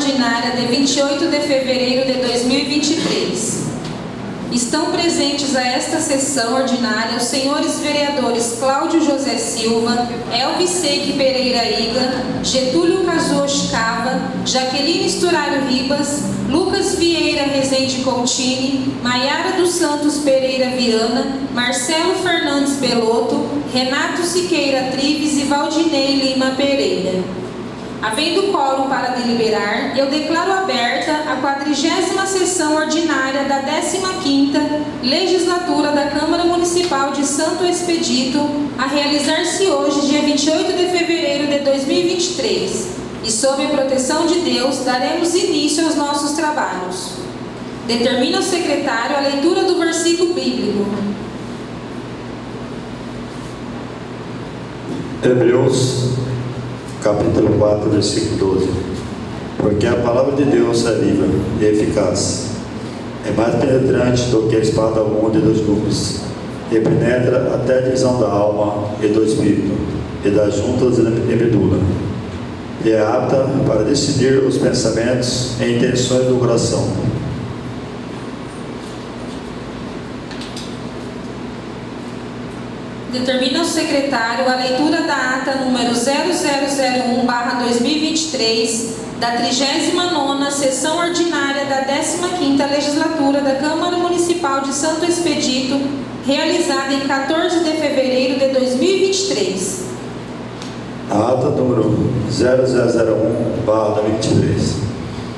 ordinária de 28 de fevereiro de 2023. Estão presentes a esta sessão ordinária os senhores vereadores Cláudio José Silva, Elvis Seque Pereira Iga, Getúlio Kazuoshi Cava, Jaqueline Sturaro Ribas, Lucas Vieira Rezende Coutinho, Maiara dos Santos Pereira Viana, Marcelo Fernandes Belotto, Renato Siqueira Trives e Valdinei Lima Pereira. Havendo quórum para deliberar, eu declaro aberta a 40ª sessão ordinária da 15ª Legislatura da Câmara Municipal de Santo Expedito, a realizar-se hoje, dia 28 de fevereiro de 2023. E sob a proteção de Deus, daremos início aos nossos trabalhos. Determina o secretário a leitura do versículo bíblico. Hebreus, capítulo 4, versículo 12. Porque a palavra de Deus é viva e eficaz, é mais penetrante do que a espada aguda de 2 gumes, e penetra até a divisão da alma e do espírito, e das juntas e medula, e é apta para decidir os pensamentos e intenções do coração. Determina o secretário a leitura da ata número 0001/2023 da 39ª sessão ordinária da 15ª Legislatura da Câmara Municipal de Santo Expedito, realizada em 14 de fevereiro de 2023. A ata número 0001/2023.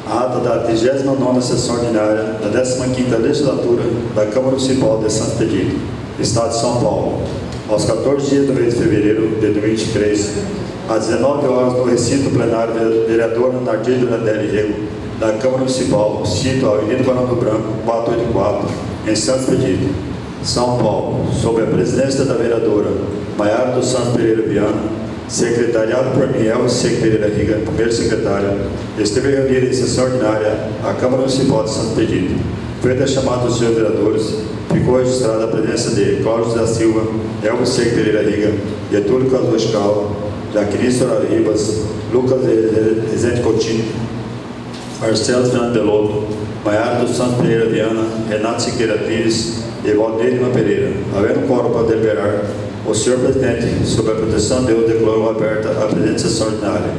A ata da 39ª sessão ordinária da 15ª Legislatura da Câmara Municipal de Santo Expedito, Estado de São Paulo, aos 14 dias do mês de fevereiro de 2023, às 19 horas, no recinto plenário do vereador Nardir Durandelli Rego, da Câmara Municipal, sítio Avenida Barão do Branco, 484, em Santo Expedito, São Paulo, sob a presidência da vereadora Maiara dos Santos Pereira Viana, secretariado por mim, Elvis Seque Pereira Riga, primeiro secretário, esteve reunida em sessão ordinária a Câmara Municipal de Santo Expedito. Feita a chamada dos senhores vereadores, ficou registrada a presença de Cláudio José Silva, Elvis Seque Pereira Riga, Getúlio Kazuoshi Cava, Jaqueline Sturaro Ribas, Lucas Rezende Coutinho, Marcelo Fernandes Belotto, Maiara dos Santos Pereira Viana, Renato Siqueira Trives e Valdinei Lima Pereira. Havendo quórum para deliberar, o senhor presidente, sob a proteção de Deus, declarou aberta a presente sessão ordinária.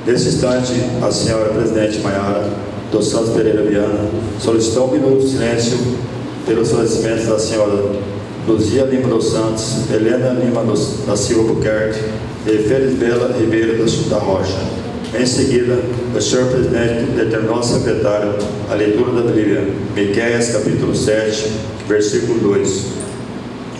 Nesse instante, a senhora presidente Maiara dos Santos Pereira Viana solicitou 1 minuto de silêncio pelos falecimentos da senhora Luzia Lima dos Santos, Helena Lima da Silva Buquerque e Felisbela Ribeiro da Rocha. Em seguida, o senhor presidente determinou ao secretário a leitura da Bíblia, Miqueias capítulo 7, versículo 2.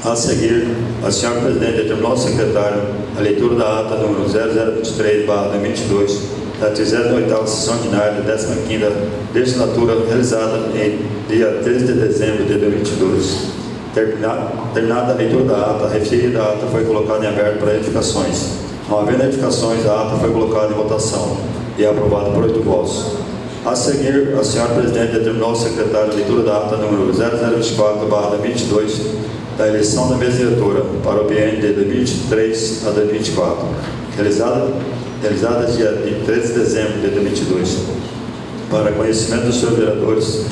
A seguir, a senhora presidente determinou ao secretário a leitura da ata número 0023/2022 da 38ª sessão ordinária da 15ª Legislatura, realizada em dia 13 de dezembro de 2022. Terminada a leitura da ata, a referida ata foi colocada em aberto para edificações. Não havendo edificações, a ata foi colocada em votação e aprovada por 8 votos. A seguir, a senhora presidente determinou ao secretário a leitura da ata número 0024/2022 da eleição da mesa diretora para o biênio de 2023 a 2024, realizada dia 13 de dezembro de 2022, para conhecimento dos senhores vereadores,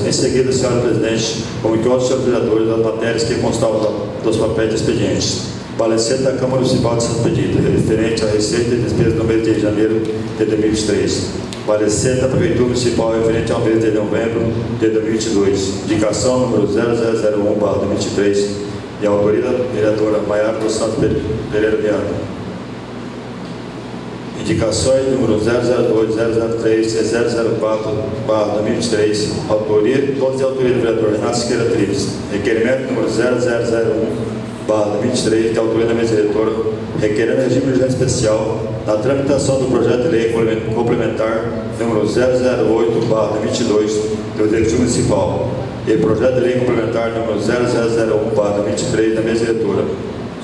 Em seguida, a senhora presidente comunicou aos senhores vereadores as matérias que constavam dos papéis de expedientes. Parecer da Câmara Municipal de Santo Expedito, referente à receita e despesa no mês de janeiro de 2023. Parecer da Prefeitura Municipal referente ao mês de novembro de 2022. Indicação número 0001/2023. E a autoria da vereadora Maiara dos Santos Pereira Viana. Indicações número 002, 003 e 004/2023. Todas de autoria do vereador Renato Siqueira Trives. Requerimento número 0001/2023, de autoria da mesa diretora, requerendo regime de urgência especial na tramitação do projeto de lei complementar número 008/22 do Executivo Municipal e projeto de lei complementar número 0001/23 da mesa diretora.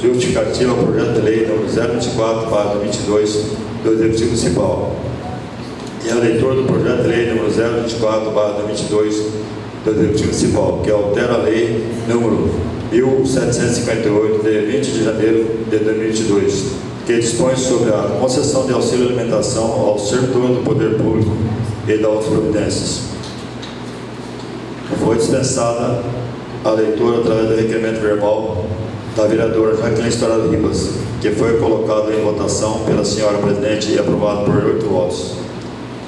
Justificativa ao projeto de lei número 024/22 do Executivo Municipal. E a leitura do projeto de lei número 024/22 do Executivo Municipal, que altera a lei número 1758, de 20 de janeiro de 2022, que dispõe sobre a concessão de auxílio alimentação aos servidores do Poder Público e da outras providências. Foi dispensada a leitura através do requerimento verbal da vereadora Jaqueline Estourado Ribas, que foi colocado em votação pela senhora presidente e aprovado por 8 votos.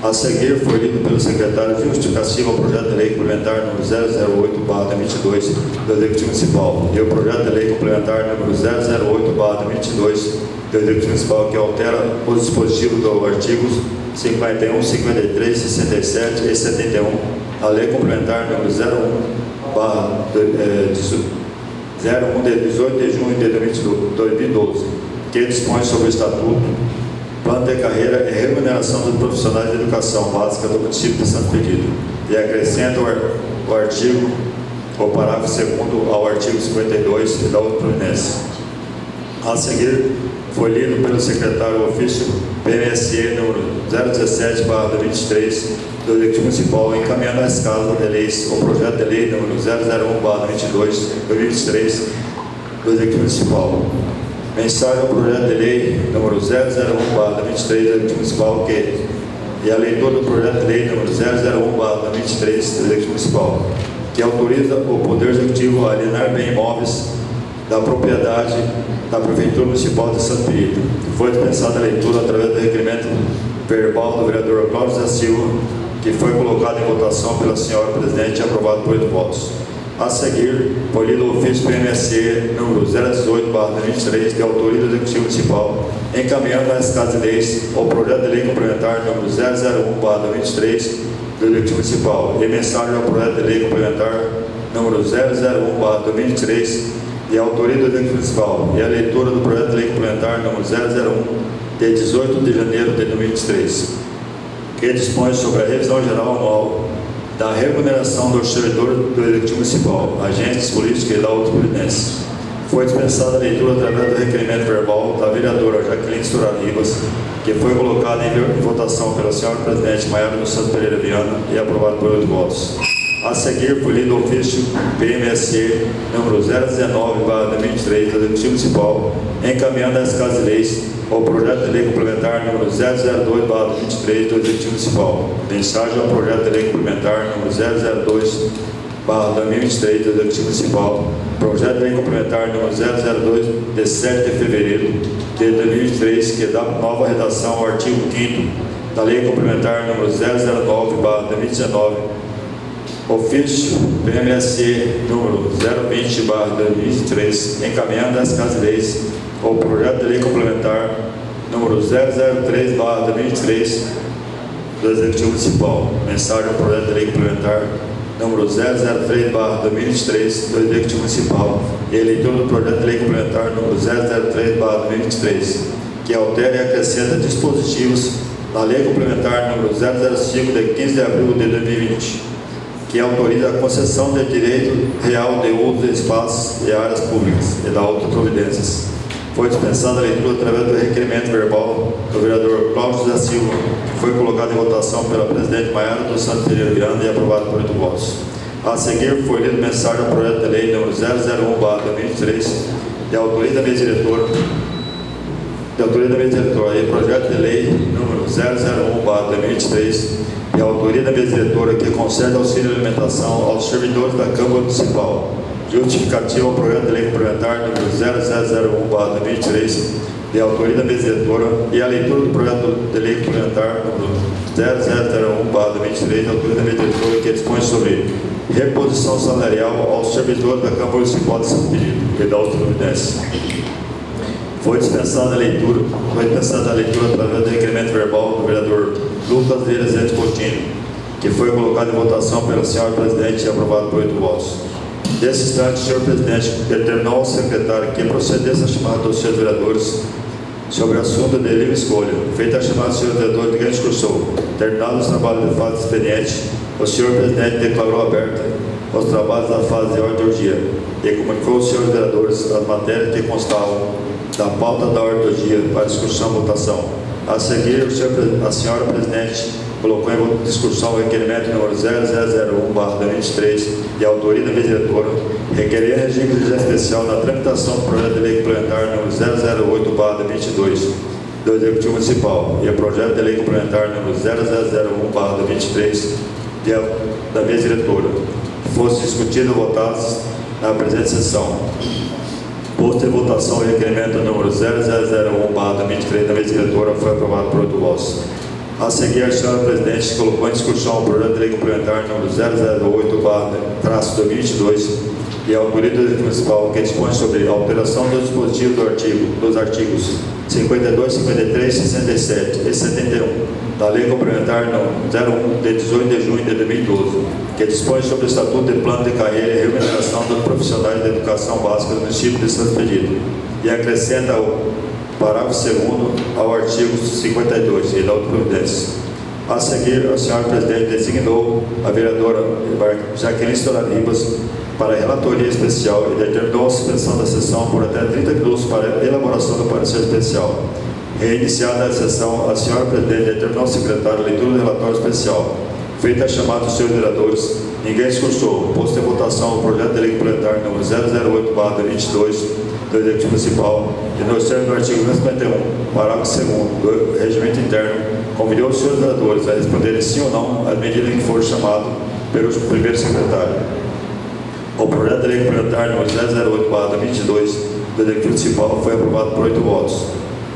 A seguir, foi lido pelo secretário de Justificativa o projeto de lei complementar número 008/22 do Executivo Municipal e o projeto de lei complementar número 008/22 do Executivo Municipal, que altera os dispositivos do artigos 51, 53, 67 e 71, a lei complementar número 01 de 18 de junho de 2012, que dispõe sobre o Estatuto, Plano de Carreira e Remuneração dos Profissionais de Educação Básica do município de Santo Expedito, e acrescenta o parágrafo 2º ao artigo 52 e da outra providência. A seguir, foi lido pelo secretário ofício PMSE número 017/23 do Executivo Municipal, encaminhando às casas de leis o projeto de lei número 001/22/2023 do Executivo Municipal. Mensagem ao projeto de lei número 001/23 do Executivo Municipal, e a leitura do projeto de lei número 001/23 do Executivo Municipal, que autoriza o Poder Executivo a alienar bem imóveis da propriedade da Prefeitura Municipal de Santo Expedito. Foi dispensada a leitura através do requerimento verbal do vereador Cláudio da Silva, que foi colocado em votação pela senhora presidente e aprovado por 8 votos. A seguir, foi lido o ofício PMSE número 018/23, de autoria do Executivo Municipal, encaminhando às casas de leis o projeto de lei complementar número 001/23 do Executivo Municipal e mensagem ao projeto de lei complementar número 001/2023, de autoria do Executivo Municipal, e a leitura do projeto de lei complementar número 001, de 18 de janeiro de 2023, que dispõe sobre a revisão geral anual da remuneração dos servidores do Executivo Municipal, agentes políticos e da outra providência. Foi dispensada a leitura através do requerimento verbal da vereadora Jaqueline Estourado Ribas, que foi colocada em votação pela senhora presidente Maiara dos Santos Pereira Viana e aprovado por 8 votos. A seguir, foi lido o ofício PMSE número 019/23 do Executivo Municipal, encaminhando às casas de leis o projeto de lei complementar número 002/23 do Executivo Municipal. Mensagem ao projeto de lei complementar número 002/2023 do Executivo Municipal. Projeto de lei complementar número 002 de 7 de fevereiro de 2023, que dá nova redação ao artigo 5º da lei complementar número 009/2019. Ofício PMSE número 020/2023, encaminhando às casas de leis o projeto de lei complementar número 003/2023 do Executivo Municipal. Mensagem ao projeto de lei complementar número 003/2023 do Executivo Municipal e a leitura do projeto de lei complementar número 003/2023, que altera e acrescenta dispositivos na lei complementar número 005 de 15 de abril de 2020, que autoriza a concessão de direito real de uso de espaços e áreas públicas e da outras providências. Foi dispensada a leitura através do requerimento verbal do vereador Cláudio da Silva, que foi colocado em votação pela presidente Maiara dos Santos Pereira Viana e aprovado por 8 votos. A seguir, foi lido mensagem ao projeto de lei número 001/2023, de autoria da mesa diretora, e projeto de lei número 001/2023, de autoria da mesa diretora, que concede auxílio de alimentação aos servidores da Câmara Municipal. Justificativa ao projeto de lei complementar número 0001/2023, de autoria da mesa diretora, e a leitura do projeto de lei complementar número 0001/2023, de autoria da mesa diretora, que dispõe sobre reposição salarial aos servidores da Câmara Municipal de Santo Expedito e da outra providência. Foi dispensada a leitura através do requerimento verbal do vereador Lucas Rezende Coutinho, que foi colocado em votação pela senhora presidente e aprovado por 8 votos. Nesse instante, o senhor presidente determinou ao secretário que procedesse a chamada dos senhores vereadores sobre assunto de livre escolha. Feita a chamada dos senhores vereadores, ninguém discursou. Terminados os trabalhos de fase expediente, o senhor presidente declarou aberta os trabalhos da fase de ordem do dia e comunicou aos senhores vereadores as matérias que constavam da pauta da ordem do dia para discussão e votação. A seguir, a senhora presidente colocou em discussão o requerimento número 0001/2023 de autoria da mesa diretora, requerer regime de urgência especial na tramitação do projeto de lei complementar número 008/22 do Executivo Municipal e o projeto de lei complementar número 0001/23 da mesa diretora, que fosse discutido e votado na presente sessão. Posto em votação o requerimento número 0001/23 da mesa diretora, foi aprovado por 8 votos. A seguir, a senhora presidente colocou em discussão o projeto de lei complementar número 008/2022 e a autoria do Executivo Municipal, que dispõe sobre a alteração dos dispositivos dos artigos 52, 53, 67 e 71 da Lei Complementar número 01 de 18 de junho de 2012, que dispõe sobre o Estatuto de Plano de Carreira e Remuneração dos Profissionais da Educação Básica do município de Santo Expedito e acrescenta o parágrafo 2º ao artigo 52 e da outra providência. A seguir, a senhora presidente designou a vereadora Jaqueline Storari Ribas para a relatoria especial e determinou a suspensão da sessão por até 30 minutos para a elaboração do parecer especial. Reiniciada a sessão, a senhora presidente determinou ao secretário a leitura do relatório especial. Feita a chamada dos senhores vereadores, ninguém discursou. Posto em votação o projeto de lei complementar número 008/22 do Executivo Municipal, e nos termos do artigo 251, parágrafo 2º do Regimento Interno, convidou os senhores vereadores a responderem sim ou não à medida em que for chamado pelo primeiro secretário. O projeto de lei complementar número 008/22 do Executivo Municipal foi aprovado por 8 votos.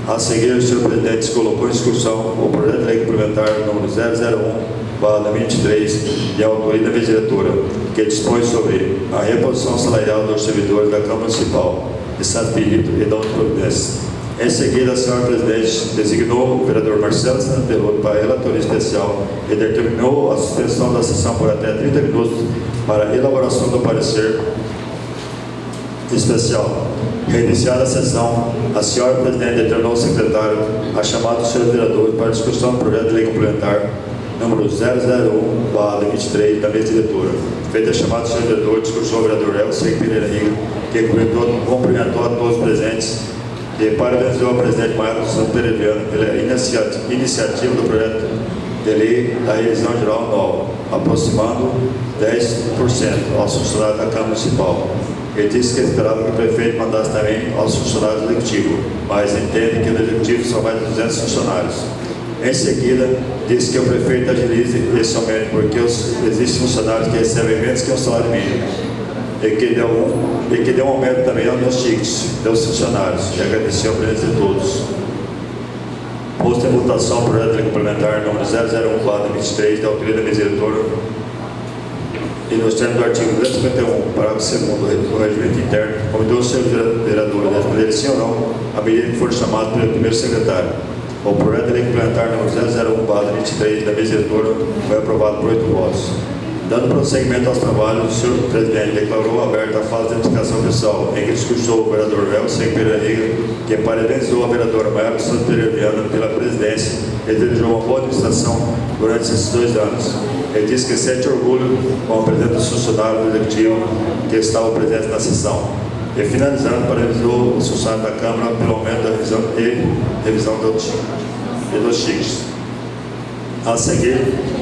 A seguir, o senhor presidente colocou em discussão o projeto de lei complementar número 001/23 e a autoria da mesa diretora, que dispõe sobre a reposição salarial dos servidores da Câmara Municipal de Santo Expedito e da outra providência. Em seguida, a senhora presidente designou o vereador Marcelo Santelotto para a relatoria especial e determinou a suspensão da sessão por até 30 minutos para a elaboração do parecer especial. Reiniciada a sessão, a senhora presidente determinou ao secretário a chamada dos senhores vereadores para a discussão do projeto de lei complementar número 001/23 da mesa diretora. Feita a chamada dos senhores vereadores, discursou o vereador Elcio Pereira Riga, que cumprimentou a todos os presentes e parabenizou o presidente Marcos Santos Pereira pela iniciativa do projeto de lei da revisão geral anual, aproximando 10% aos funcionários da Câmara Municipal. Ele disse que esperava que o prefeito mandasse também aos funcionários do Executivo, mas entende que no Executivo são mais de 200 funcionários. Em seguida, disse que o prefeito agilize esse aumento, porque existem funcionários que recebem menos que um salário mínimo, e que deu um aumento também aos meus tickets dos funcionários, e agradeceu a presença de todos. Posto em votação o projeto de lei complementar número 001/23 da autoria da mesa diretora e nos termos do artigo 251, parágrafo 2º do Regimento Interno, convidou os senhores vereadores a responder sim ou não à medida que for chamado pelo primeiro secretário. O projeto de lei complementar número 001/23 da mesa diretora foi aprovado por 8 votos. Dando prosseguimento aos trabalhos, o senhor presidente declarou aberta a fase de identificação pessoal, em que discursou o vereador Elcio Pereira Riga, que parabenizou a vereadora Maria Santos Pereira pela presidência e desejou uma boa administração durante esses 2 anos. Ele disse que sente orgulho com a presença dos funcionários do Executivo que estavam presentes na sessão. E finalizando, parabenizou os funcionários da Câmara pelo aumento da revisão dos tickets. A seguir,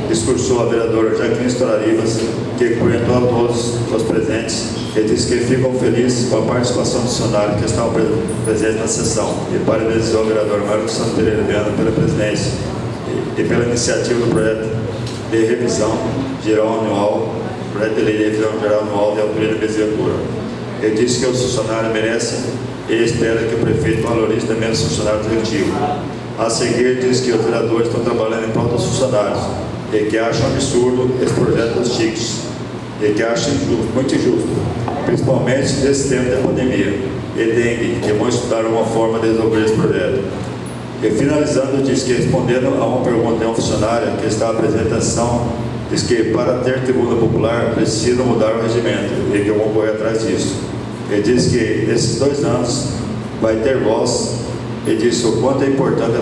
discursou a vereadora Jaqueline Storari Ribas, que cumprimentou a todos os presentes e disse que ficam felizes com a participação dos funcionários que estavam presentes na sessão e parabenizou o vereador Marcos Santos Pereira pela presidência e pela iniciativa do projeto de revisão geral anual, projeto de lei de revisão geral anual de autoria da mesa diretora. Ele disse que os funcionários merecem e espera que o prefeito valorize também os funcionários do Executivo. A seguir, diz que os vereadores estão trabalhando em prol dos funcionários e que acham absurdo esse projeto dos tickets e que acham injusto, muito injusto, principalmente nesse tempo da pandemia e dengue, que vão estudar uma forma de resolver esse projeto. E finalizando, diz que respondendo a uma pergunta de um funcionário que estava presente na sessão, diz que para ter tribuna popular precisa mudar o regimento e que eu vou correr atrás disso. Ele diz que esses 2 anos vai ter voz e disse o quanto é importante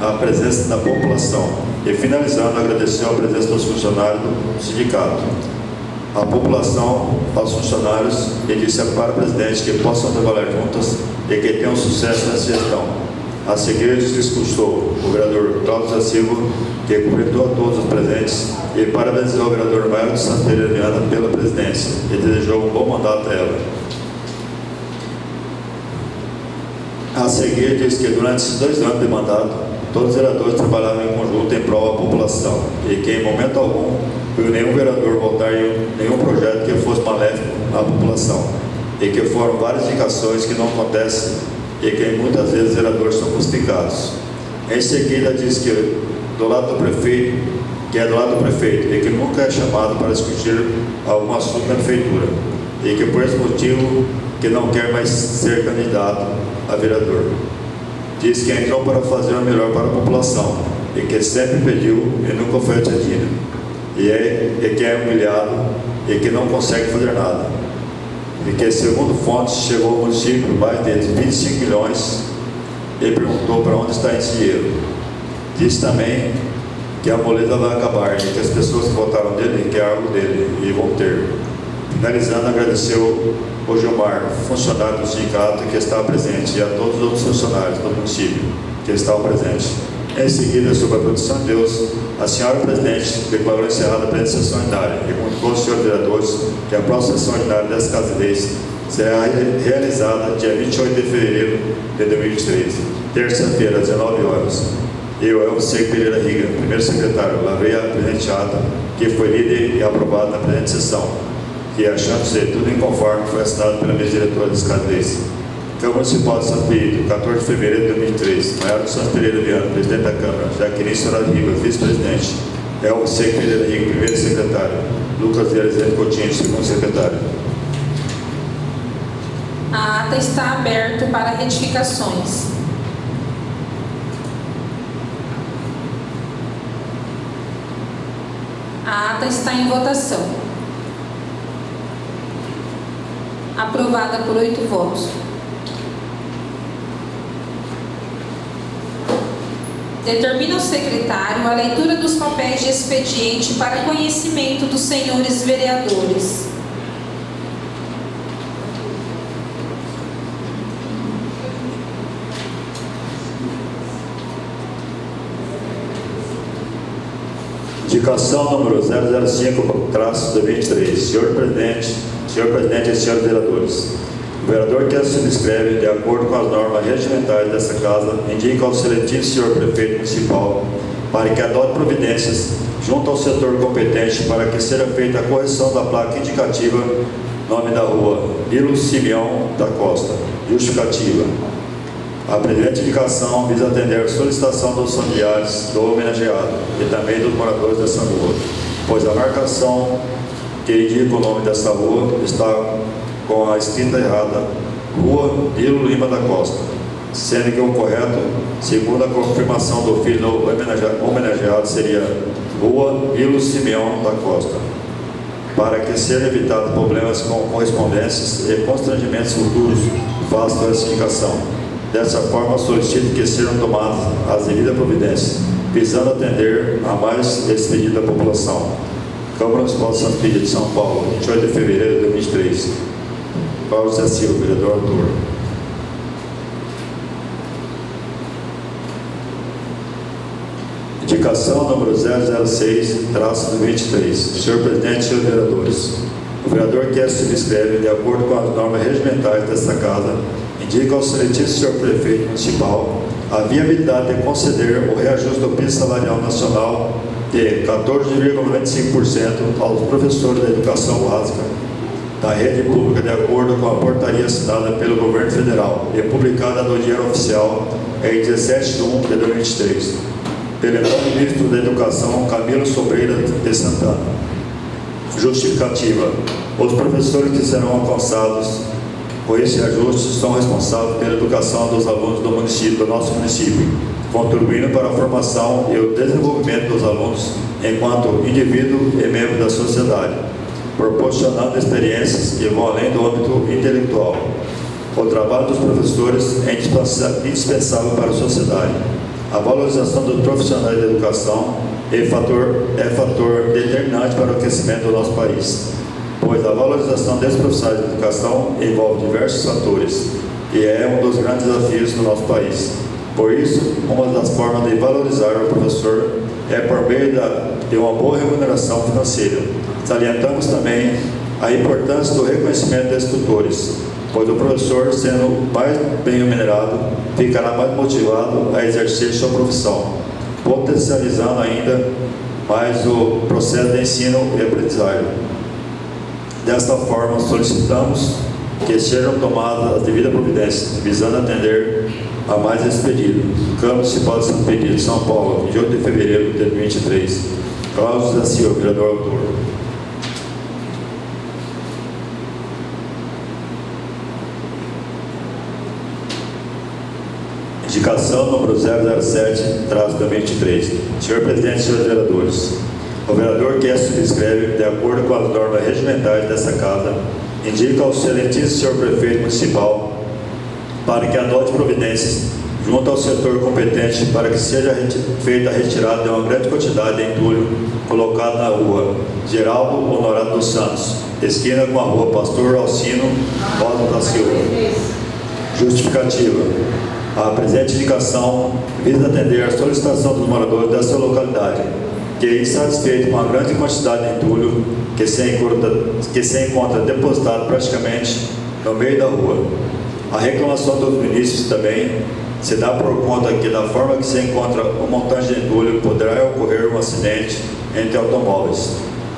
a presença da população. E finalizando, agradeceu a presença dos funcionários do sindicato, a população, aos funcionários, e disse para o presidente que possam trabalhar juntas e que tenham sucesso nessa gestão. A seguir, discursou o vereador Cláudio da Silva, que cumprimentou a todos os presentes e parabenizou o vereador Mauro de Santos Pereira Viana pela presidência e desejou um bom mandato a ela. A seguir, diz que durante esses 2 anos de mandato, todos os vereadores trabalharam em conjunto em prol da população e que, em momento algum, viu nenhum vereador votar em nenhum projeto que fosse maléfico à população e que foram várias indicações que não acontecem e que muitas vezes os vereadores são justificados. Em seguida, diz que do lado do prefeito, e que nunca é chamado para discutir algum assunto na prefeitura e que por esse motivo que não quer mais ser candidato a vereador. Diz que entrou para fazer o melhor para a população e que sempre pediu e nunca foi atendido e que é humilhado e que não consegue fazer nada e que, segundo fontes, chegou ao município mais de 25 milhões e perguntou para onde está esse dinheiro. Diz também que a moleza vai acabar e que as pessoas que votaram nele querem algo dele e vão ter. Finalizando, agradeceu o Gilmar, funcionário do sindicato que estava presente, e a todos os outros funcionários do município que estavam presentes. Em seguida, sob a proteção de Deus, a senhora presidente declarou encerrada a presente sessão ordinária e comunicou aos senhores vereadores que a próxima sessão ordinária dessa Casa de Leis será realizada dia 28 de fevereiro de 2023, terça-feira, às 19 horas. Eu, Elvissegue Pereira Riga, primeiro secretário, lavrei a presente ata, que foi lida e aprovada na presente sessão, que, achando ser tudo inconforme, foi assinado pela mesa diretora das Casa de Leis. Câmara Municipal de Santo Pedro, 14 de fevereiro de 2003. Maior de Santos Pereira Viana, presidente da Câmara. Jaqueline Soares Ribas, vice-presidente. Elvissegue Pereira Riga, primeiro secretário. Lucas Vieira Coutinho, segundo secretário. A ata está aberta para retificações. A ata está em votação. Aprovada por 8 votos. Determina o secretário a leitura dos papéis de expediente para conhecimento dos senhores vereadores. Indicação número 005/23. Senhor presidente e senhores vereadores, o vereador que se subscreve de acordo com as normas regimentais dessa Casa indica ao excelentíssimo senhor prefeito municipal para que adote providências junto ao setor competente para que seja feita a correção da placa indicativa nome da rua Nilo Simeão da Costa. Justificativa. A presente indicação visa atender a solicitação dos familiares do homenageado e também dos moradores dessa rua, pois a marcação que indica o nome dessa rua está com a escrita errada, Rua Nilo Lima da Costa, sendo que o correto, segundo a confirmação do filho do homenageado, seria Rua Nilo Simeão da Costa, para que sejam evitados problemas com correspondências e constrangimentos futuros, faço essa indicação. Dessa forma, solicito que sejam tomadas as devidas providências, visando atender a mais esse pedido da população. Câmara Municipal de Santo Pedro de São Paulo, 28 de fevereiro de 2023. Paulo Zé Silva, vereador autor. Indicação número 006/23. Senhor presidente e senhores vereadores, o vereador que se subscreve de acordo com as normas regimentais desta Casa indica ao excelentíssimo senhor prefeito municipal a viabilidade de conceder o reajuste do piso salarial nacional de 14,95% aos professores da educação básica da rede pública de acordo com a portaria assinada pelo governo federal e publicada no Diário Oficial em 17/1/2023, pelo ministro da Educação Camilo Sobreira de Santana. Justificativa. Os professores que serão alcançados com esse ajuste são responsáveis pela educação dos alunos do nosso município, contribuindo para a formação e o desenvolvimento dos alunos enquanto indivíduo e membro da sociedade, proporcionando experiências que vão além do âmbito intelectual. O trabalho dos professores é indispensável para a sociedade. A valorização dos profissionais da educação é fator determinante para o crescimento do nosso país, pois a valorização desses profissionais de educação envolve diversos fatores e é um dos grandes desafios do nosso país. Por isso, uma das formas de valorizar o professor é por meio de uma boa remuneração financeira. Salientamos também a importância do reconhecimento dos tutores, pois o professor, sendo mais bem remunerado, ficará mais motivado a exercer sua profissão, potencializando ainda mais o processo de ensino e aprendizagem. Desta forma, solicitamos que sejam tomadas as devidas providências, visando atender a mais esse pedido. Câmara Municipal de Santo Expedito, São Paulo, 28 de fevereiro de 2023. Cláudio da Silva, vereador autor. Indicação número 007-2023. Senhor presidente, senhores vereadores, o vereador que subscreve, de acordo com as normas regimentais desta casa, indica ao excelentíssimo senhor prefeito municipal para que adote providências junto ao setor competente para que seja feita a retirada de uma grande quantidade de entulho colocado na rua Geraldo Honorado dos Santos, esquina com a rua Pastor Alcino Rosa da Silva. Justificativa. A presente indicação visa atender a solicitação dos moradores dessa localidade, que é insatisfeito com a grande quantidade de entulho que se encontra depositado praticamente no meio da rua. A reclamação dos munícipes também se dá por conta que, da forma que se encontra o montante de entulho, poderá ocorrer um acidente entre automóveis,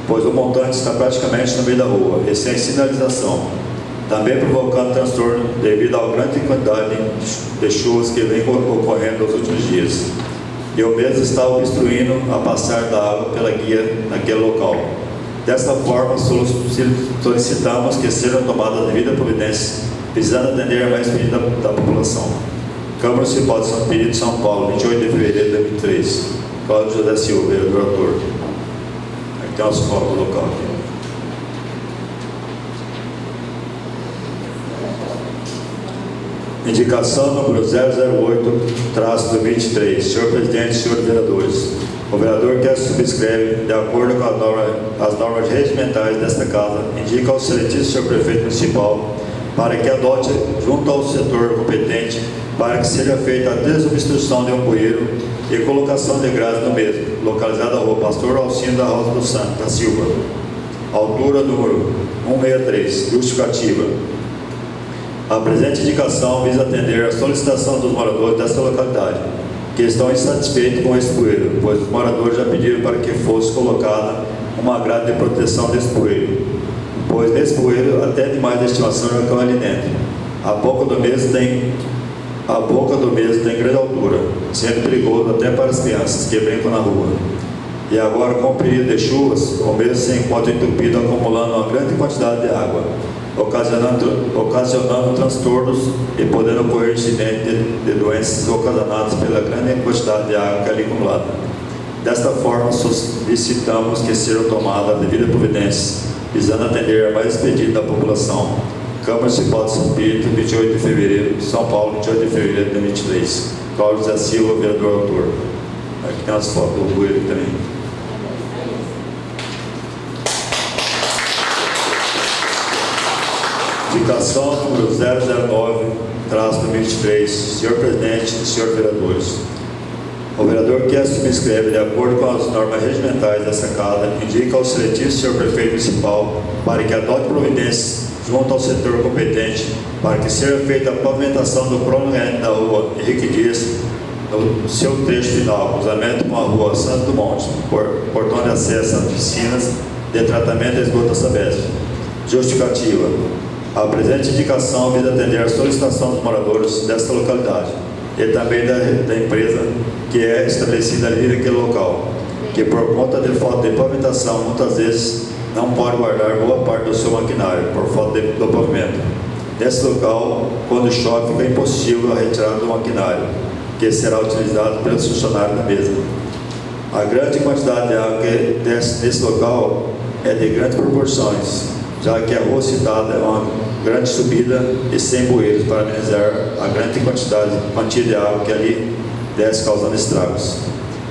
pois o montante está praticamente no meio da rua e sem sinalização, também provocando transtorno devido à grande quantidade de chuvas que vem ocorrendo nos últimos dias. E o mesmo está obstruindo a passar da água pela guia naquele local. Desta forma, solicitamos que sejam tomadas devidas providências, visando atender a mais pedido da população. Câmara Municipal de Santo Expedito, São Paulo, 28 de fevereiro de 2003. Cláudio José Silva, vereador autor. Aqui tem umas fotos do local aqui. Indicação número 008-2023. Senhor presidente, senhores vereadores, o vereador que subscreve, de acordo com as normas regimentais desta casa, indica ao excelentíssimo senhor prefeito municipal para que adote, junto ao setor competente, para que seja feita a desobstrução de um bueiro e colocação de grades no mesmo, localizada na rua Pastor Alcino da Rosa do Santo da Silva, altura número 163. Justificativa. A presente indicação visa atender a solicitação dos moradores desta localidade, que estão insatisfeitos com esse bueiro, pois os moradores já pediram para que fosse colocada uma grade de proteção desse bueiro, pois nesse bueiro até demais de estimação já estão ali dentro. A boca do mesmo tem grande altura, sendo perigoso até para as crianças que brincam na rua. E agora, com o período de chuvas, o mesmo se encontra entupido, acumulando uma grande quantidade de água, ocasionando transtornos e podendo ocorrer incidentes de doenças ocasionadas pela grande quantidade de água que é ali acumulada. Desta forma, solicitamos que sejam tomadas devidas providências, visando atender a mais pedido da população. Câmara Municipal de Santo Expedito, 28 de fevereiro, São Paulo, 28 de fevereiro de 2023. Cláudio José Silva, vereador autor. Aqui tem as fotos do bueiro também. Indicação número 009-2023. Senhor presidente, senhores vereadores, o vereador que subscreve, de acordo com as normas regimentais dessa casa, indica ao excelentíssimo senhor prefeito municipal para que adote providências junto ao setor competente para que seja feita a pavimentação do prolongamento da rua Henrique Dias no seu trecho final, cruzamento com a rua Santo do Monte, portão de acesso às piscinas de tratamento de esgoto Sabesp. Justificativa. A presente indicação visa atender a solicitação dos moradores desta localidade e também da empresa que é estabelecida ali naquele local, que por conta de falta de pavimentação, muitas vezes não pode guardar boa parte do seu maquinário por falta do pavimento. Nesse local, quando chove, fica impossível a retirada do maquinário, que será utilizado pelos funcionários da mesma. A grande quantidade de água que desce nesse local é de grandes proporções, já que a rua citada é uma grande subida e sem bueiros para amenizar a grande quantia de água que ali desce, causando estragos.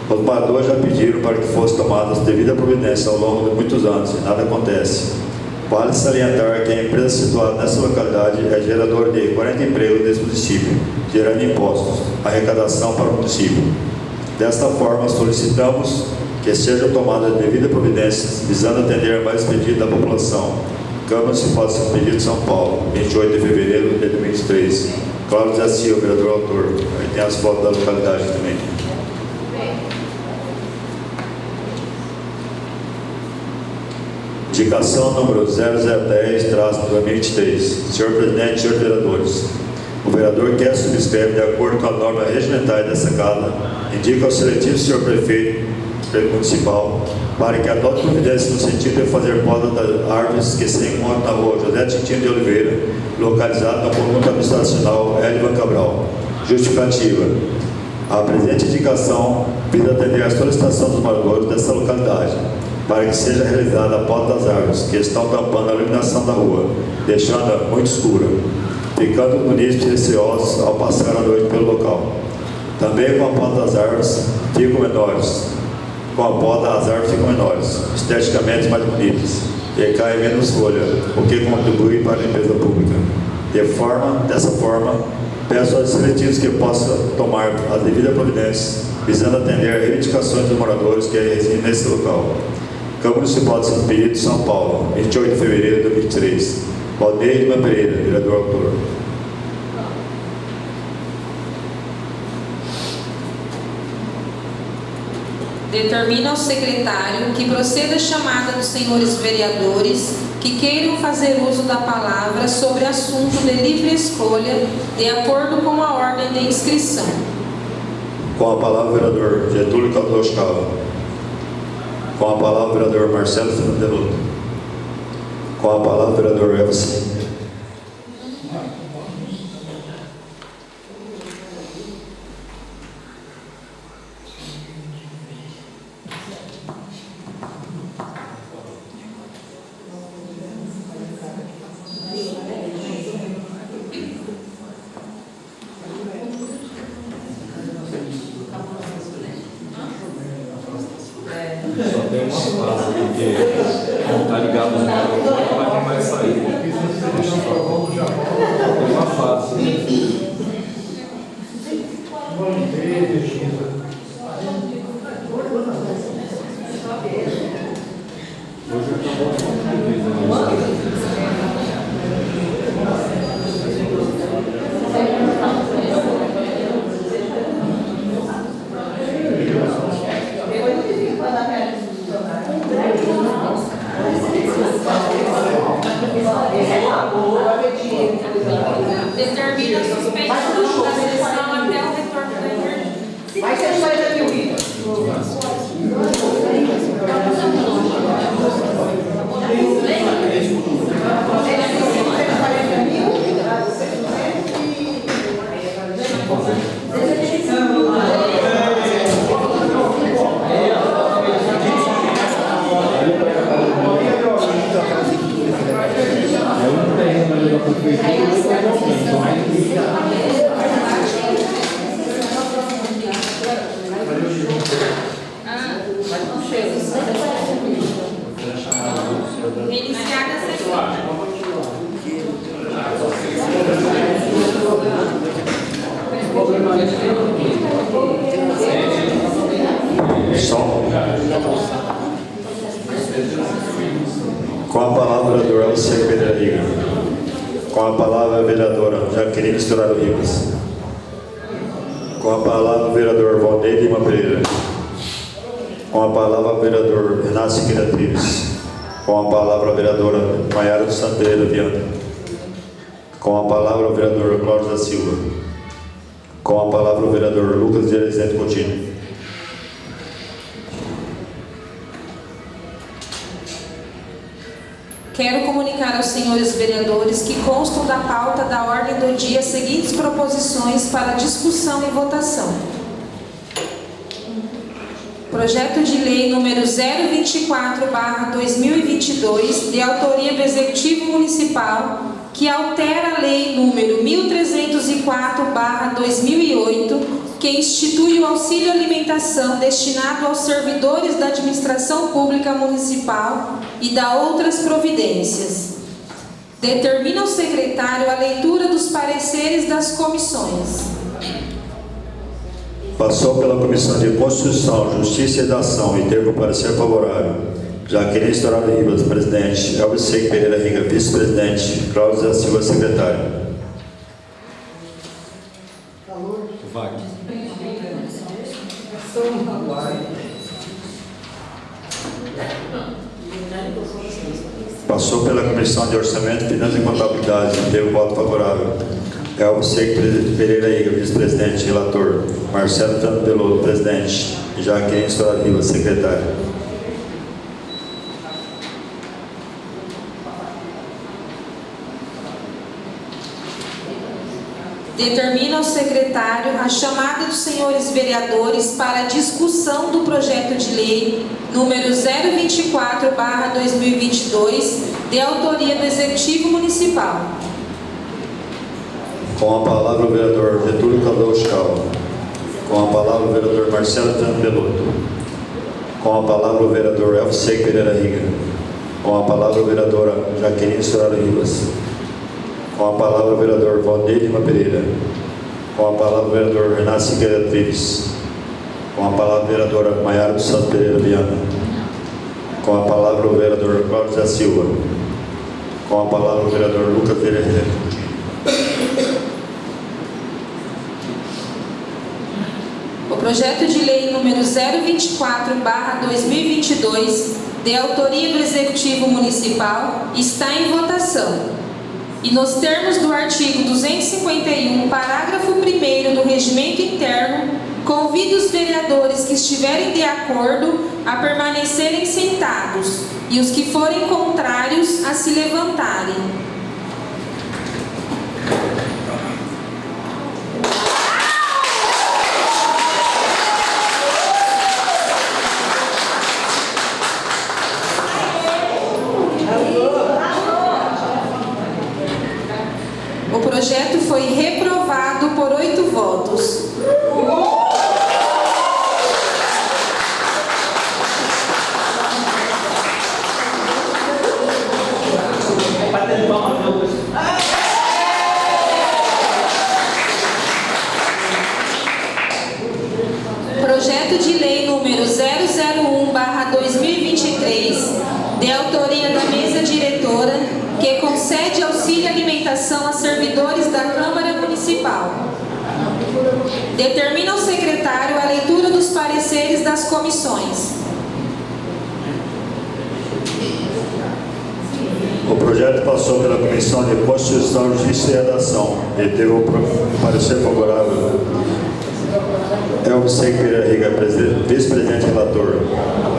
Os moradores já pediram para que fosse tomadas devidas providências ao longo de muitos anos e nada acontece. Vale salientar que a empresa situada nessa localidade é geradora de 40 empregos nesse município, gerando impostos, arrecadação para o município. Desta forma, solicitamos que sejam tomadas devidas providências visando atender a mais pedido da população. Câmara Municipal de Santo Benedito, São Paulo, 28 de fevereiro de 2023. Cláudio José Silva, vereador autor. Aí tem as fotos da localidade também. Indicação número 0010-2023. Senhor presidente, senhores vereadores, o vereador quer subscreve, de acordo com a norma regimental dessa casa, indica ao seletivo senhor prefeito municipal para que adote providências no sentido de fazer poda das árvores que se encontram na rua José Tintino de Oliveira, localizada no conjunto habitacional Elivan Cabral. Justificativa. A presente indicação visa atender a solicitação dos moradores dessa localidade, para que seja realizada a poda das árvores que estão tampando a iluminação da rua, deixando-a muito escura, ficando os munícipes receosos ao passar a noite pelo local. Também com a poda das árvores ficam menores. Com a poda as árvores ficam menores, esteticamente mais bonitas, e cai menos folha, o que contribui para a limpeza pública. Dessa forma, peço aos seletivos que possam tomar as devidas providências, visando atender as reivindicações dos moradores que residem nesse local. Câmara Municipal de Santo Benedito, São Paulo, 28 de fevereiro de 2023. Valdeir Lima Pereira, vereador autor. Determina ao secretário que proceda a chamada dos senhores vereadores que queiram fazer uso da palavra sobre assunto de livre escolha, de acordo com a ordem de inscrição. Com a palavra o vereador Getúlio Cardoso Cava. Com a palavra o vereador Marcelo Fernando de Luto. Com a palavra o vereador Elvis. Só tem uma fase, porque não está ligado no microfone, mas não vai sair. Tem uma fase. Hoje acabou de Determina a suspensão da sessão até o retorno da emergência. Vai ser só isso aqui, William. Iniciada a sessão. Com a palavra o vereador Elcio Pereira Riga. Com a palavra a vereadora Jaqueline Estourado Ribas. Com a palavra o vereador Valdeir Lima Pereira. Com a palavra o vereador Renato Siqueira Trives. Com a palavra a vereadora Maiara dos Santos Pereira Viana. Com a palavra o vereador Cláudio da Silva. Com a palavra o vereador Lucas de Rezende Coutinho. Quero comunicar aos senhores vereadores que constam da pauta da ordem do dia as seguintes proposições para discussão e votação. Projeto de Lei número 024/2022, de autoria do Executivo Municipal, que altera a Lei número 1304/2008, que institui o auxílio alimentação destinado aos servidores da administração pública municipal e dá outras providências. Determina o secretário a leitura dos pareceres das comissões. Passou pela Comissão de Constituição, Justiça e Redação e teve o parecer favorável. Jaqueline Estourado Ribas, presidente. Elvis Seco Pereira Riga, vice-presidente. Cláudio da Silva, secretário. Wagner. Passou pela Comissão de Orçamento, Finanças e Contabilidade e teve o voto favorável. Elvis Seco Pereira Riga, vice-presidente. Relator. Marcelo Fernando Belotto, presidente. Jaqueline Estourado Ribas, secretário. Determina ao secretário a chamada dos senhores vereadores para a discussão do projeto de lei número 024/2022, de autoria do Executivo Municipal. Com a palavra o vereador Getúlio Cardoso. Com a palavra o vereador Marcelo Fernando Belotto. Com a palavra o vereador Elvis Seco Pereira Riga. Com a palavra a vereadora Jaqueline Estourado Ribas. Com a palavra o vereador Valdir Lima Pereira. Com a palavra o vereador Renato Siqueira Trives. Com a palavra a vereadora Maiara dos Santos Pereira Viana. Com a palavra o vereador Cláudio da Silva. Com a palavra o vereador Lucas Pereira. O projeto de lei número 024/2022, de autoria do Executivo Municipal, está em votação. E nos termos do artigo 251, parágrafo 1º do Regimento Interno, convido os vereadores que estiverem de acordo a permanecerem sentados e os que forem contrários a se levantarem. O projeto foi reprovado por 8 votos. Projeto de lei número 001/2023, de autoria da mesa diretora, que concede auxílio alimentação a servidores da Câmara Municipal. Determina ao secretário a leitura dos pareceres das comissões. O projeto passou pela Comissão de Constituição, Justiça e Redação e teve o parecer favorável. Elvis Seco Pereira Riga, vice-presidente relator.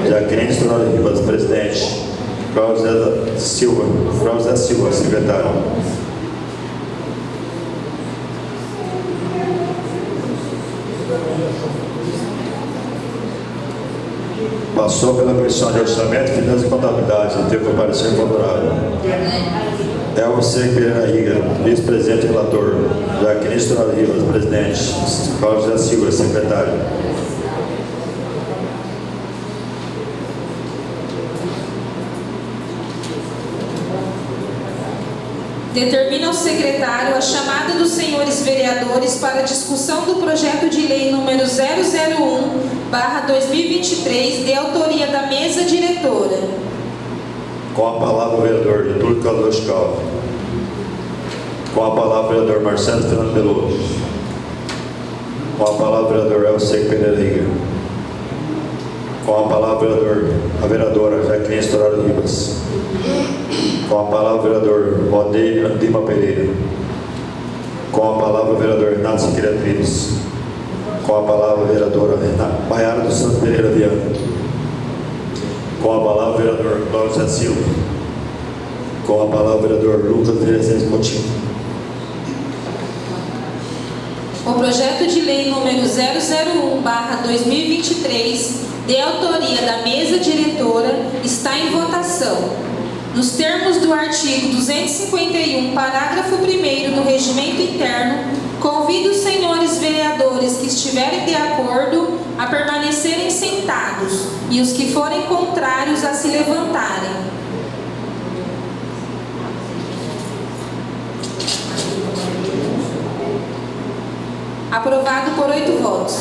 Jaqueline Estourado Ribas, presidente. Cláudio da Silva, secretário. Passou pela Comissão de Orçamento, Finanças e Contabilidade e teve o parecer favorável. Elvis Seco Pereira Riga, vice-presidente relator. Jaqueline Estourado Ribas, presidente. Cláudio da Silva, secretário. Determina ao secretário a chamada dos senhores vereadores para a discussão do projeto de lei número 001/2023, de autoria da mesa diretora. Com a palavra o vereador Getúlio Cardoso. Com a palavra o vereador Marcelo Fernando Belotto. Com a palavra o vereador Elvis Seco Pereira Riga. Com a palavra a vereadora Jaqueline Estourado Ribas. Com a palavra o vereador Valdir Lima Pereira. Com a palavra o vereador Renato Siqueira Trives. Com a palavra a vereadora Maiara dos Santos Pereira Viana. Com a palavra o vereador Cláudio da Silva. Com a palavra o vereador Lucas Pereira Coutinho. O projeto de lei número 001/2023, de autoria da mesa diretora, está em votação. Nos termos do artigo 251, parágrafo 1º do Regimento Interno, Convido os senhores vereadores que estiverem de acordo a permanecerem sentados e os que forem contrários a se levantarem. Aprovado por 8 votos.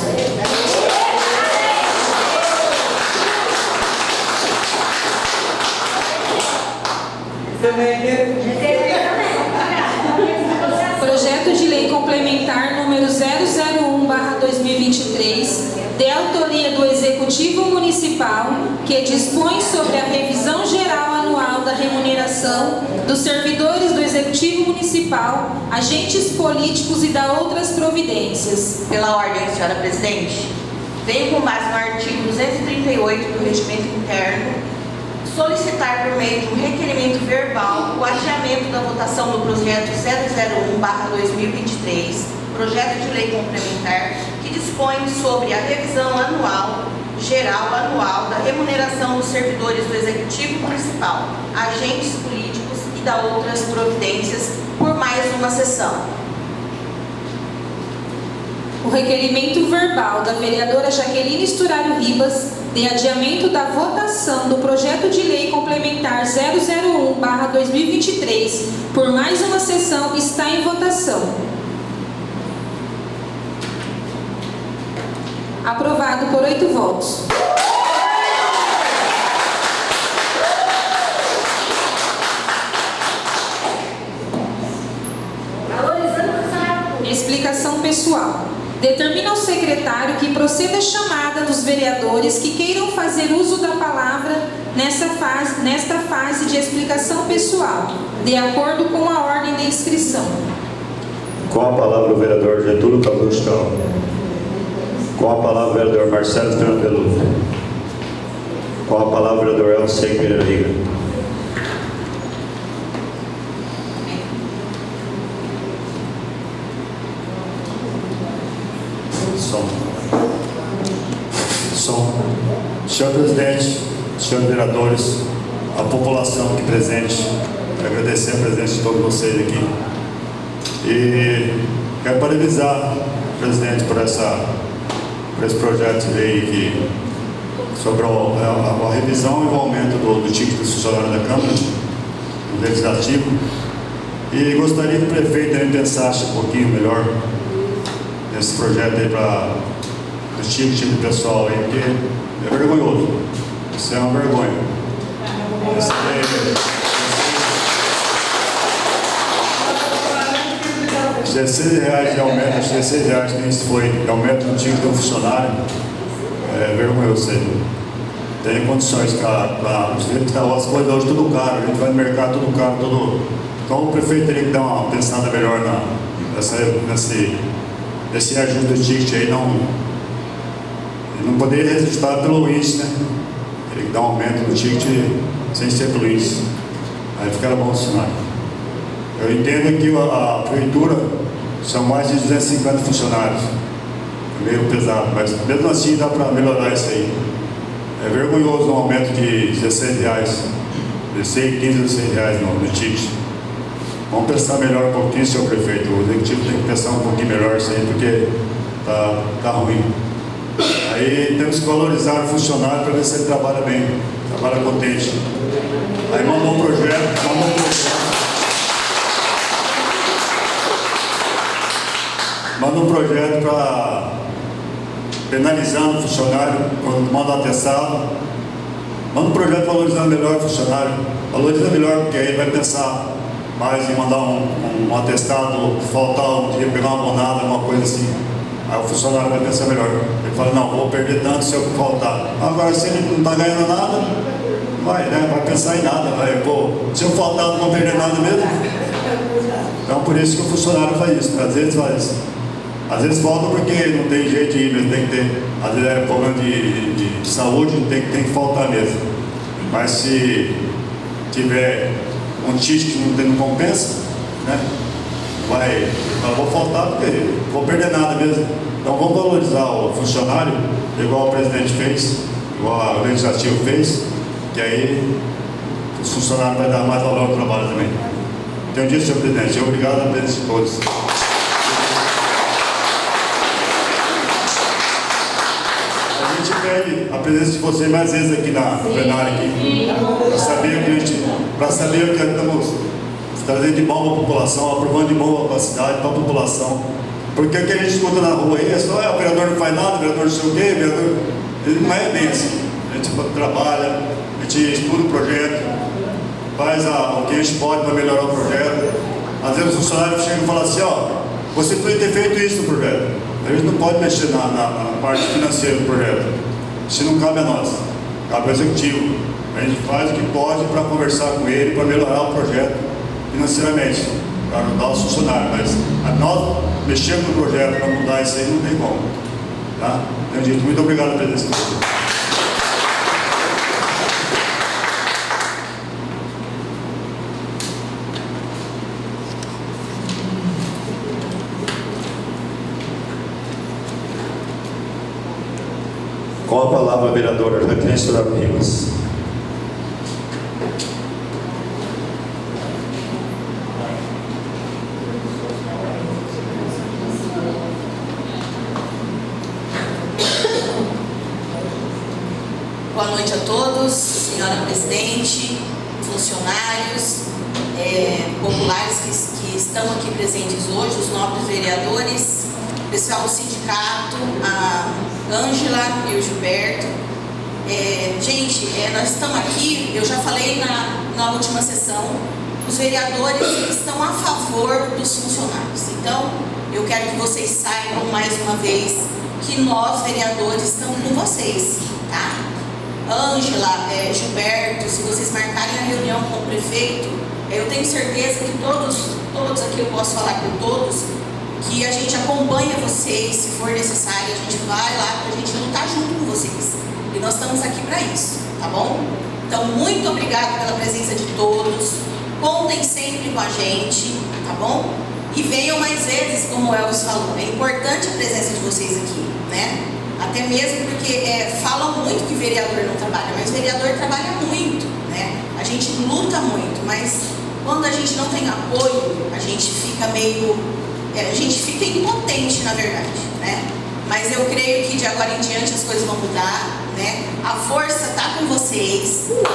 Projeto de Lei Complementar número 001/2023, de autoria do Executivo Municipal, que dispõe sobre a revisão geral anual da remuneração dos servidores do Executivo Municipal, agentes políticos e da outras providências. Pela ordem, senhora presidente, venho com base no artigo 238 do Regimento Interno solicitar por meio de um requerimento verbal o adiamento da votação do projeto 001/2023, projeto de lei complementar que dispõe sobre a revisão geral anual da remuneração dos servidores do Executivo Municipal, agentes políticos e da outras providências por mais uma sessão. O requerimento verbal da vereadora Jaqueline Sturaro Ribas de adiamento da votação do projeto de lei complementar 001/2023 por mais uma sessão está em votação. Aprovado por 8 votos. Explicação pessoal. Determina o secretário que proceda a chamada dos vereadores que queiram fazer uso da palavra nesta fase de explicação pessoal, de acordo com a ordem de inscrição. Com a palavra o vereador Getúlio Cabruscal. Com a palavra o vereador Marcelo Tranpeluto. Com a palavra o vereador Elcio Pereira Riga. Senhor presidente, senhores vereadores, a população aqui presente, agradecer a presença de todos vocês aqui. E quero parabenizar o presidente por esse projeto de lei aqui, sobre a revisão e o aumento do ticket do funcionário da Câmara, do Legislativo. E gostaria que o prefeito também pensasse um pouquinho melhor nesse projeto aí para o ticket do pessoal aí, porque é vergonhoso. Isso é uma vergonha. R$16 de aumento, R$16 nem se foi, de aumento no ticket do funcionário. É vergonhoso isso aí. Tem condições para os direitos da as coisas hoje tudo caro, a gente vai no mercado tudo caro, tudo. Então o prefeito teria que dar uma pensada melhor nesse ajuste do ticket aí, não poderia resultar pelo índice, né? Teria que dar um aumento no ticket sem ser pelo índice. Aí ficaria bom o cenário. Eu entendo que a prefeitura são mais de 250 funcionários. É meio pesado, mas mesmo assim dá para melhorar isso aí. É vergonhoso um aumento de R$16, 15, R$16 no ticket. Vamos pensar melhor um pouquinho, senhor prefeito. O executivo tem que pensar um pouquinho melhor isso aí, porque tá ruim. Aí temos que valorizar o funcionário para ver se ele trabalha bem, trabalha contente. Aí mandou um projeto para penalizando o funcionário quando manda um atestado. Manda um projeto valorizando melhor o funcionário. Valoriza melhor, porque aí vai pensar mais em mandar um atestado, faltar um dia, pegar uma abonada, alguma coisa assim. Aí o funcionário vai pensar melhor. Ele fala, não, vou perder tanto se eu faltar. Agora, se ele não está ganhando nada, vai pensar em nada. Se eu faltar, não vou perder nada mesmo. Então, por isso que o funcionário faz isso. Às vezes faz isso. Às vezes falta porque não tem jeito de ir, mas tem que ter. Às vezes é problema de saúde, tem que faltar mesmo. Mas se tiver um ticket que não compensa, né? Eu vou faltar porque vou perder nada mesmo. Então vamos valorizar o funcionário, igual o presidente fez, igual o legislativo fez, que aí os funcionários vão dar mais valor ao trabalho também. Então, disso, senhor presidente, obrigado a presença de todos. presença de vocês mais vezes aqui na plenária, para saber o que estamos trazendo de bom para a população, aprovando de bom para a cidade, para a população. Porque o que a gente escuta na rua aí é só, o vereador não faz nada, o vereador não sei o quê, o vereador... Ele não é bem assim. A gente trabalha, a gente estuda o projeto, faz o que a gente pode para melhorar o projeto. Às vezes o funcionário chega e fala assim, você podia ter feito isso no projeto. A gente não pode mexer na parte financeira do projeto. Isso não cabe a nós, cabe ao executivo. A gente faz o que pode para conversar com ele, para melhorar o projeto financeiramente, para ajudar os funcionários. Mas nós mexemos no projeto para mudar isso aí não tem como. Tá? Então, gente, muito obrigado pela presença. Com a palavra a vereadora Jaqueline Storaro Rivas. Boa noite a todos, senhora presidente, funcionários, populares que estão aqui presentes hoje, os nobres vereadores, pessoal do sindicato, a Ângela e o Gilberto. Gente, nós estamos aqui, eu já falei na última sessão, os vereadores estão a favor dos funcionários. Então, eu quero que vocês saibam mais uma vez que nós, vereadores, estamos com vocês, tá? Ângela, Gilberto, se vocês marcarem a reunião com o prefeito, eu tenho certeza que todos aqui, eu posso falar por todos, que a gente acompanha vocês, se for necessário, a gente vai lá para a gente lutar junto com vocês. E nós estamos aqui para isso, tá bom? Então, muito obrigado pela presença de todos. Contem sempre com a gente, tá bom? E venham mais vezes, como o Elvis falou. É importante a presença de vocês aqui, né? Até mesmo porque falam muito que vereador não trabalha, mas vereador trabalha muito, né? A gente luta muito, mas quando a gente não tem apoio, a gente fica meio... a gente fica impotente, na verdade, né? Mas eu creio que de agora em diante as coisas vão mudar, né? A força está com vocês, né?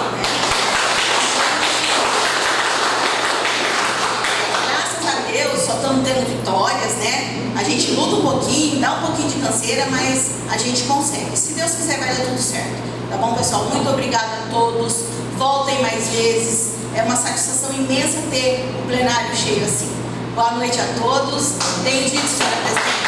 Graças a Deus, só estamos tendo vitórias, né? A gente luta um pouquinho, dá um pouquinho de canseira, mas a gente consegue. Se Deus quiser, vai dar tudo certo. Tá bom, pessoal? Muito obrigada a todos. Voltem mais vezes. É uma satisfação imensa ter o plenário cheio assim. Boa noite a todos. Tenho dito, senhora presidente.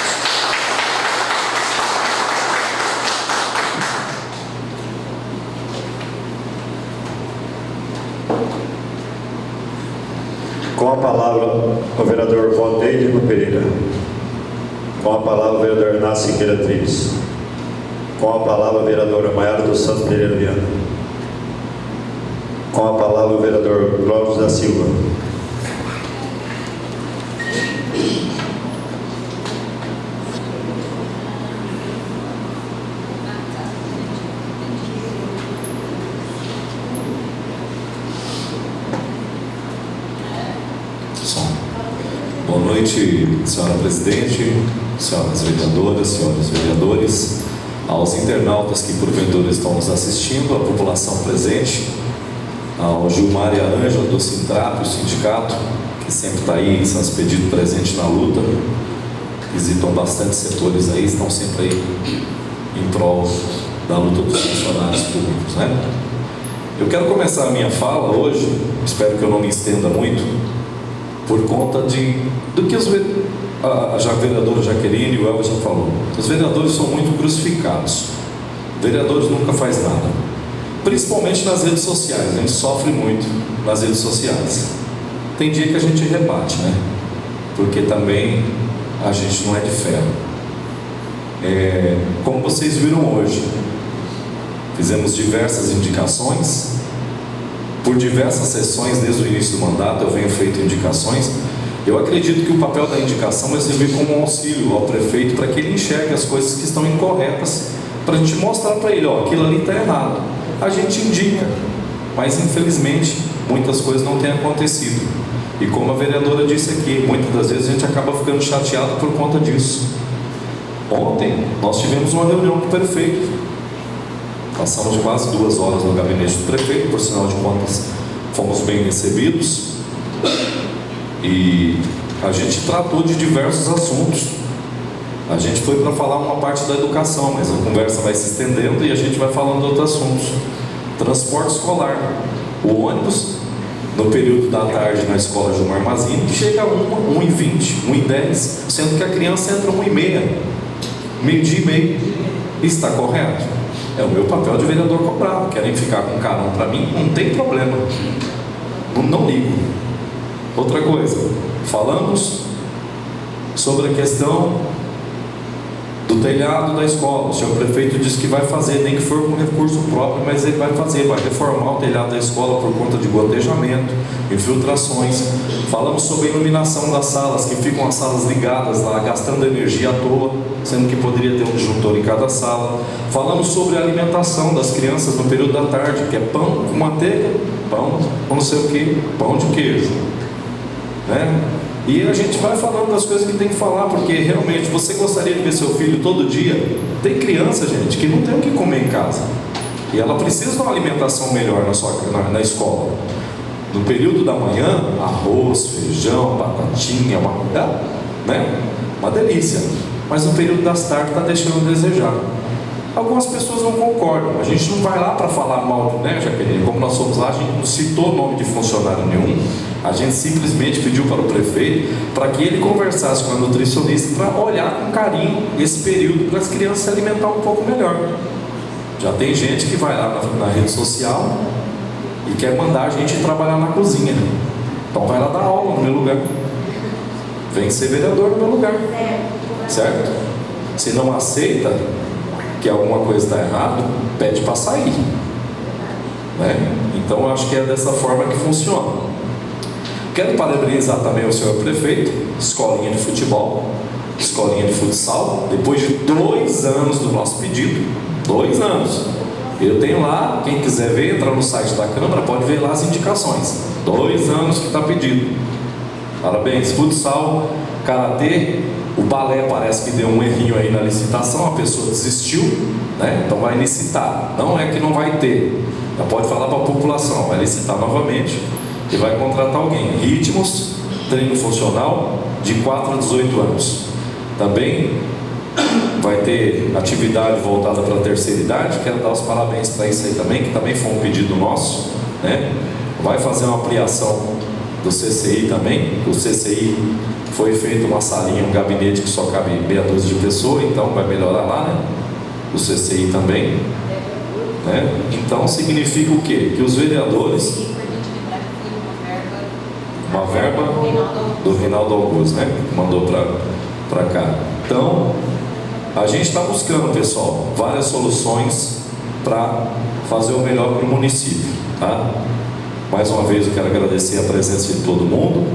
Com a palavra o vereador Valdeir Lima Pereira. Com a palavra o vereador Inácio Siqueira Trives. Com a palavra a vereadora Maiara dos Santos Pereira Viana. Com a palavra o vereador Cláudio da Silva. Boa noite, senhora presidente, senhoras vereadoras, senhores vereadores, aos internautas que porventura estão nos assistindo, à população presente, ao Gilmar e a Ângela do Sintrap, o sindicato, que sempre está aí em São Expedito presente na luta, visitam bastante setores aí, estão sempre aí em prol da luta dos funcionários públicos, né? Eu quero começar a minha fala hoje, espero que eu não me estenda muito, por conta do que a vereadora Jaqueline e o Elvis já falou. Os vereadores são muito crucificados. Vereadores nunca faz nada. Principalmente nas redes sociais. A gente sofre muito nas redes sociais. Tem dia que a gente rebate, né? Porque também a gente não é de ferro. Como vocês viram hoje, fizemos diversas indicações. Por diversas sessões, desde o início do mandato, eu venho feito indicações. Eu acredito que o papel da indicação é servir como um auxílio ao prefeito para que ele enxergue as coisas que estão incorretas, para a gente mostrar para ele, aquilo ali está errado. A gente indica, mas infelizmente muitas coisas não têm acontecido. E como a vereadora disse aqui, muitas das vezes a gente acaba ficando chateado por conta disso. Ontem nós tivemos uma reunião com o prefeito. Passamos quase 2 horas no gabinete do prefeito, por sinal de contas, fomos bem recebidos. E a gente tratou de diversos assuntos. A gente foi para falar uma parte da educação, mas a conversa vai se estendendo e a gente vai falando de outros assuntos. Transporte escolar. O ônibus, no período da tarde na escola Gilmar Mazini, chega a 1h20, 1h10, sendo que a criança entra 1h30, meio-dia e meio. Está correto? É o meu papel de vereador cobrar. Querem ficar com carão para mim? Não tem problema. Não ligo. Outra coisa, falamos sobre a questão do telhado da escola. O senhor prefeito disse que vai fazer, nem que for com recurso próprio, mas ele vai fazer, vai reformar o telhado da escola por conta de gotejamento, infiltrações. Falamos sobre a iluminação das salas, que ficam as salas ligadas lá, gastando energia à toa, sendo que poderia ter um disjuntor em cada sala. Falamos sobre a alimentação das crianças no período da tarde, que é pão com manteiga, pão com não sei o que, pão de queijo, né? E a gente vai falando das coisas que tem que falar, porque realmente você gostaria de ver seu filho todo dia? Tem criança, gente, que não tem o que comer em casa. E ela precisa de uma alimentação melhor na escola. No período da manhã, arroz, feijão, batatinha, uma delícia. Mas no período das tardes está deixando a desejar. Algumas pessoas não concordam. A gente não vai lá para falar mal, né, Jaqueline? Como nós fomos lá, a gente não citou o nome de funcionário nenhum. A gente simplesmente pediu para o prefeito para que ele conversasse com a nutricionista para olhar com carinho esse período para as crianças se alimentar um pouco melhor. Já tem gente que vai lá na rede social e quer mandar a gente trabalhar na cozinha. Então vai lá dar aula no meu lugar. Vem ser vereador no meu lugar. Certo? Se não aceita que alguma coisa está errada, pede para sair, né? Então eu acho que é dessa forma que funciona. Quero parabenizar também o senhor prefeito, escolinha de futebol, escolinha de futsal, depois de 2 anos do nosso pedido, 2 anos. Eu tenho lá, quem quiser ver, entra no site da Câmara, pode ver lá as indicações. 2 anos que está pedido. Parabéns. Futsal, karatê, o balé parece que deu um errinho aí na licitação, a pessoa desistiu, né? Então vai licitar. Não é que não vai ter. Já pode falar para a população, vai licitar novamente e vai contratar alguém. Ritmos, treino funcional, de 4 a 18 anos. Também vai ter atividade voltada para a terceira idade. Quero dar os parabéns para isso aí também, que também foi um pedido nosso, né? Vai fazer uma ampliação do CCI também. O CCI foi feito uma salinha, um gabinete que só cabe meia dúzia de pessoas, então vai melhorar lá, né? O CCI também, né? Então significa o quê? Que os vereadores, uma verba do Reinaldo Augusto, né? Mandou para cá. Então a gente está buscando, pessoal, várias soluções para fazer o melhor para o município, tá? Mais uma vez eu quero agradecer a presença de todo mundo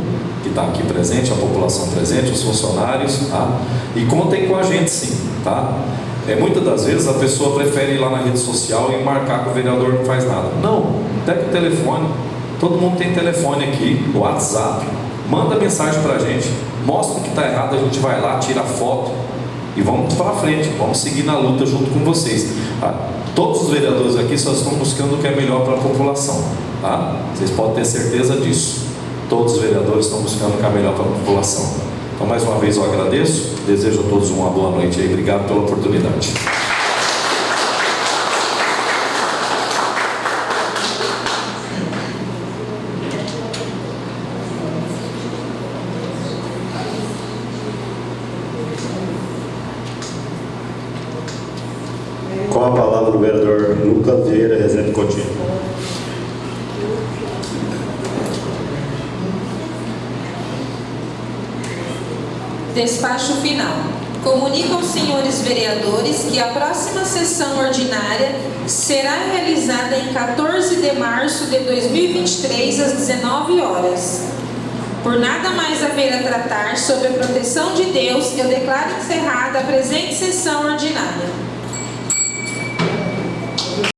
que está aqui presente, a população presente, os funcionários, tá? E contem com a gente sim, tá? Muitas das vezes a pessoa prefere ir lá na rede social e marcar que o vereador não faz nada. Não, pega o telefone, todo mundo tem telefone aqui, o WhatsApp, manda mensagem para a gente, mostra o que está errado, a gente vai lá, tira foto e vamos para frente, vamos seguir na luta junto com vocês, tá? Todos os vereadores aqui só estão buscando o que é melhor para a população, tá? Vocês podem ter certeza disso. Todos os vereadores estão buscando o que é melhor para a população. Então, mais uma vez eu agradeço, desejo a todos uma boa noite e obrigado pela oportunidade. Com a palavra o vereador Lucas Vieira Rezende Coutinho. Despacho final. Comunico aos senhores vereadores que a próxima sessão ordinária será realizada em 14 de março de 2023, às 19 horas. Por nada mais haver a tratar sobre a proteção de Deus, eu declaro encerrada a presente sessão ordinária.